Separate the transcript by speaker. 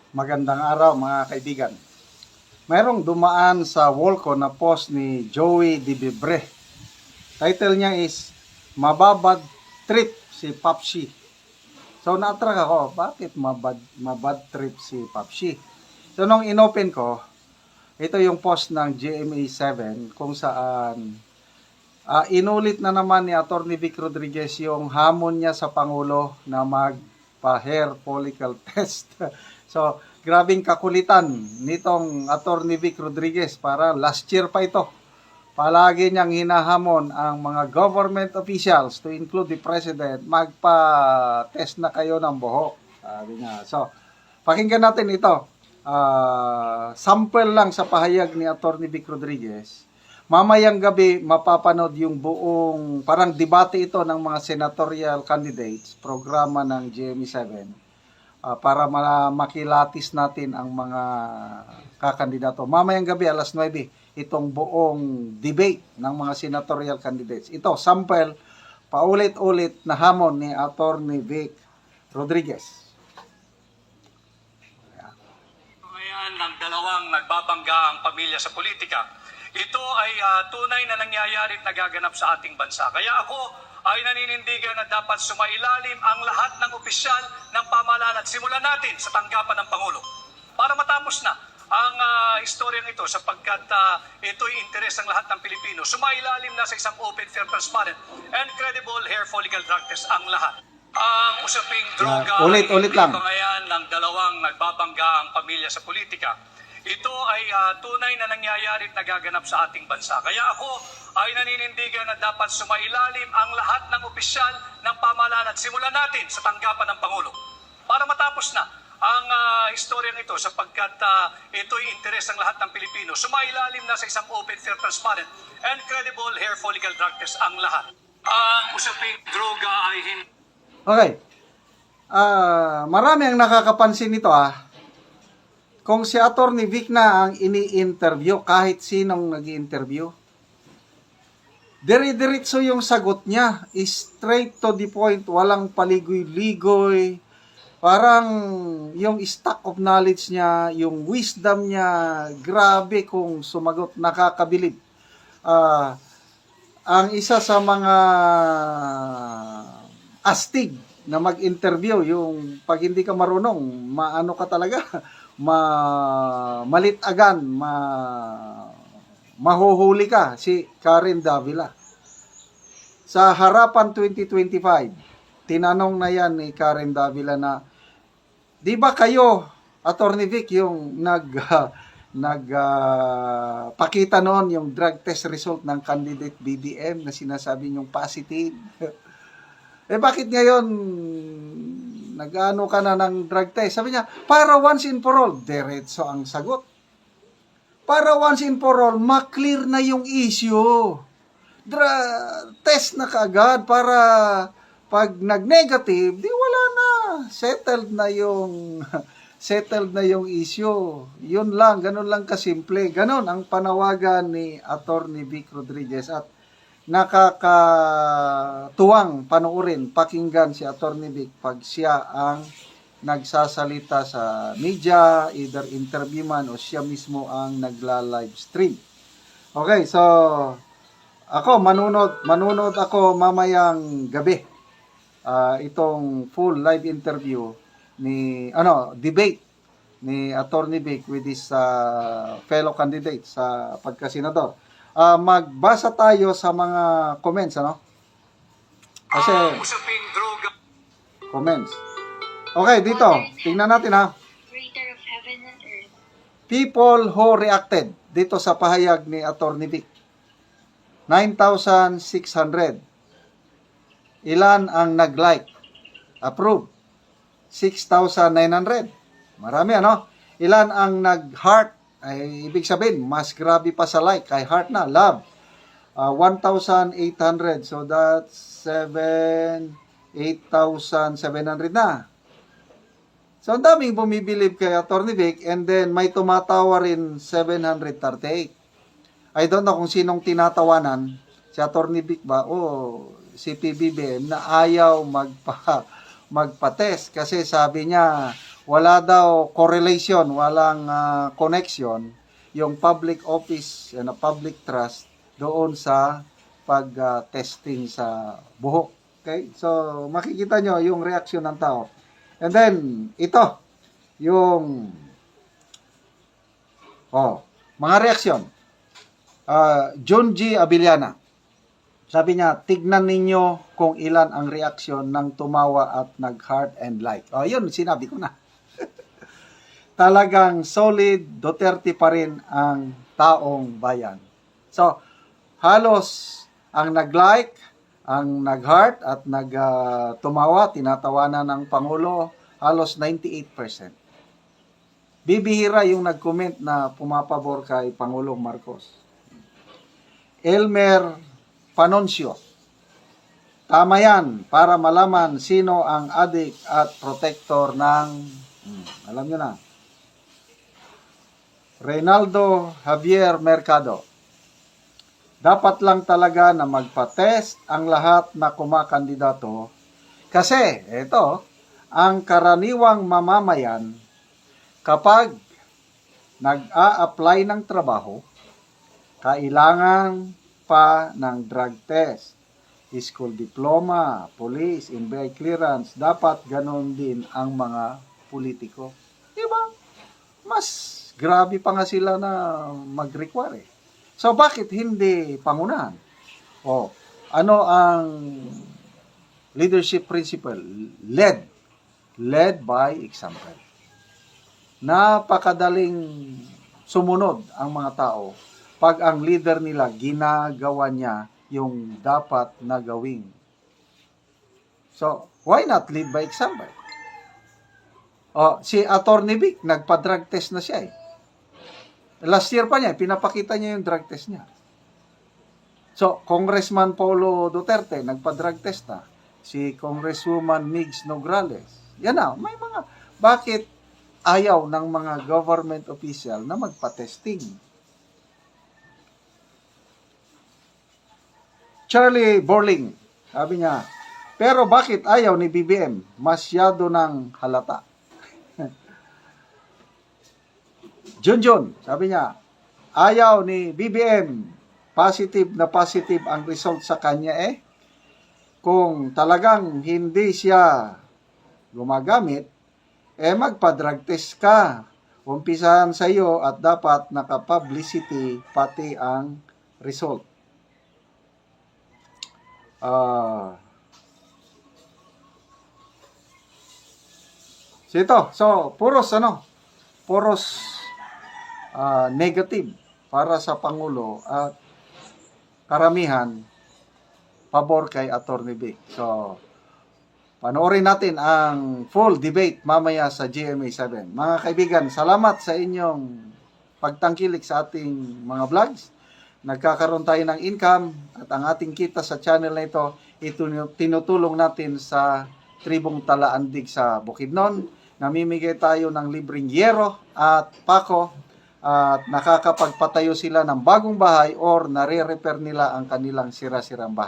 Speaker 1: Magandang araw mga kaibigan. Mayroong dumaan sa wall ko na post ni Joey Dibibre. Title niya is Mababad Trip si Papsi. So na-attract ako, bakit mabad trip si Papsi? So nung inopen ko, ito yung post ng GMA7 kung saan inulit na naman ni Atty. Vic Rodriguez yung hamon niya sa Pangulo na magpa-hair follicle test. So, grabing kakulitan nitong Atty. Vic Rodriguez para last year pa ito. Palagi niyang hinahamon ang mga government officials to include the President, magpa-test na kayo ng buhok. Sabi niya. So, pakinggan natin ito. Sample lang sa pahayag ni Atty. Vic Rodriguez. Mamayang gabi, mapapanood yung buong, parang debate ito ng mga senatorial candidates, programa ng GMA7, para makilatis natin ang mga kakandidato. Mamayang gabi, alas 9, itong buong debate ng mga senatorial candidates. Ito, sample, paulit-ulit na hamon ni Atty. Vic Rodriguez.
Speaker 2: Ngayon ng dalawang nagbabangga ang pamilya sa politika. Ito ay tunay na nangyayari at nagaganap sa ating bansa. Kaya ako ay naninindigan na dapat sumailalim ang lahat ng opisyal ng pamahalaan at simulan natin sa tanggapan ng Pangulo para matapos na ang istoryang ito sapagkat ito'y interes ng lahat ng Pilipino. Sumailalim na sa isang open, fair, transparent, and credible hair follicle drug test ang lahat. Ang usaping droga
Speaker 1: ulit lang.
Speaker 2: Ngayon ng dalawang nagbabangga ang pamilya sa politika. Ito ay tunay na nangyayari at nagaganap sa ating bansa. Kaya ako ay naninindigan na dapat sumailalim ang lahat ng opisyal ng pamahalaan at simulan natin sa tanggapan ng Pangulo para matapos na ang istoryang ito sapagkat ito'y interes ng lahat ng Pilipino. Sumailalim na sa isang open, fair, transparent, and credible hair follicle drug test ang lahat. Ang usaping droga ay hindi.
Speaker 1: Okay. Marami ang nakakapansin nito Kung si Atty. Vic na ang ini-interview, kahit sinong nag-i-interview, dire-diretso yung sagot niya, straight to the point, walang paligoy-ligoy, parang yung stock of knowledge niya, yung wisdom niya, grabe kung sumagot, nakakabilib. Ang isa sa mga astig na mag-interview, yung pag hindi ka marunong, maano ka talaga, malitagan, mahuhuli ka, si Karen Davila. Sa harapan 2025, tinanong na yan ni Karen Davila na, di ba kayo, Atty. Vic, yung pakita noon yung drug test result ng candidate BBM na sinasabi niyong positive? Bakit ngayon nag-ano ka na ng drug test? Sabi niya, para once and for all, diretso ang sagot. Para once and for all, maklear na yung issue. Test na kaagad para pag nag-negative, di wala na. Settled na yung issue. Yun lang, ganun lang kasimple. Ganun ang panawagan ni Atty. Vic Rodriguez at nakakatuwang panoorin, pakinggan si Atty. Vic pag siya ang nagsasalita sa media, either interview man o siya mismo ang nagla-live stream. Okay, so ako manunod ako mamayang gabi. Itong full live interview ni debate ni Atty. Vic with his fellow candidates sa pagkasenador. Magbasa tayo sa mga comments, Kasi
Speaker 2: usaping droga.
Speaker 1: Comments. Okay, dito. Tingnan natin
Speaker 3: Creator of heaven and earth.
Speaker 1: People who reacted dito sa pahayag ni Atty. Vic. 9,600. Ilan ang nag-like? Approve. 6,900. Marami, Ilan ang nag-heart? Ay ibig sabihin, mas grabe pa sa like, kay heart na, love. 1,800, so that's 8,700 na. So ang daming bumibilib kay Atty. Vic, and then may tumatawa rin 738. I don't know kung sinong tinatawanan, si Atty. Vic ba o si PBBM na ayaw magpa-test kasi sabi niya wala daw correlation, walang connection yung public office and public trust doon sa pag-testing sa buhok. Okay? So, makikita nyo yung reaksyon ng tao. And then, ito, yung mga reaksyon. John G. Abiliana. Sabi niya, tignan ninyo kung ilan ang reaksyon ng tumawa at nag-heart and like. Yun, sinabi ko na. Talagang solid Duterte pa rin ang taong bayan. So, halos ang nag-like, ang nag-heart at nag-tumawa, tinatawanan ng Pangulo, halos 98%. Bibihira yung nag-comment na pumapabor kay Pangulong Marcos. Elmer Panoncio. Tama yan para malaman sino ang adik at protector ng, alam nyo na, Reynaldo Javier Mercado. Dapat lang talaga na magpa-test ang lahat na kumakandidato kasi ito, ang karaniwang mamamayan kapag nag-a-apply ng trabaho, kailangan pa ng drug test, school diploma, police, NBI clearance. Dapat ganon din ang mga politiko. Diba? Mas grabe pa nga sila na mag-require. So, bakit hindi pangunahan? Ano ang leadership principle? Led by example. Napakadaling sumunod ang mga tao pag ang leader nila ginagawa niya yung dapat na gawin. So, why not lead by example? Si Atty. Vic, nagpa-drug test na siya eh. Last year pa niya, pinapakita niya yung drug test niya. So, Congressman Paulo Duterte, nagpa-drug test na. Si Congresswoman Migs Nograles. Yan na, may mga, bakit ayaw ng mga government official na magpa-testing? Charlie Borling, sabi niya, pero bakit ayaw ni BBM? Masyado ng halata. Junjun, sabi niya, ayaw ni BBM, positive ang result sa kanya eh. Kung talagang hindi siya gumagamit, magpa-drug test ka. Umpisahan sa iyo at dapat naka-publicity pati ang result. So, puros negative para sa Pangulo at karamihan pabor kay Atty. Vic. So, panoorin natin ang full debate mamaya sa GMA 7. Mga kaibigan, salamat sa inyong pagtangkilik sa ating mga vlogs. Nagkakaroon tayo ng income at ang ating kita sa channel na ito tinutulong natin sa tribong Talaandig sa Bukidnon. Namimigay tayo ng libreng yero at pako at nakakapagpatayo sila ng bagong bahay or nare-repair nila ang kanilang sira-sirang bahay.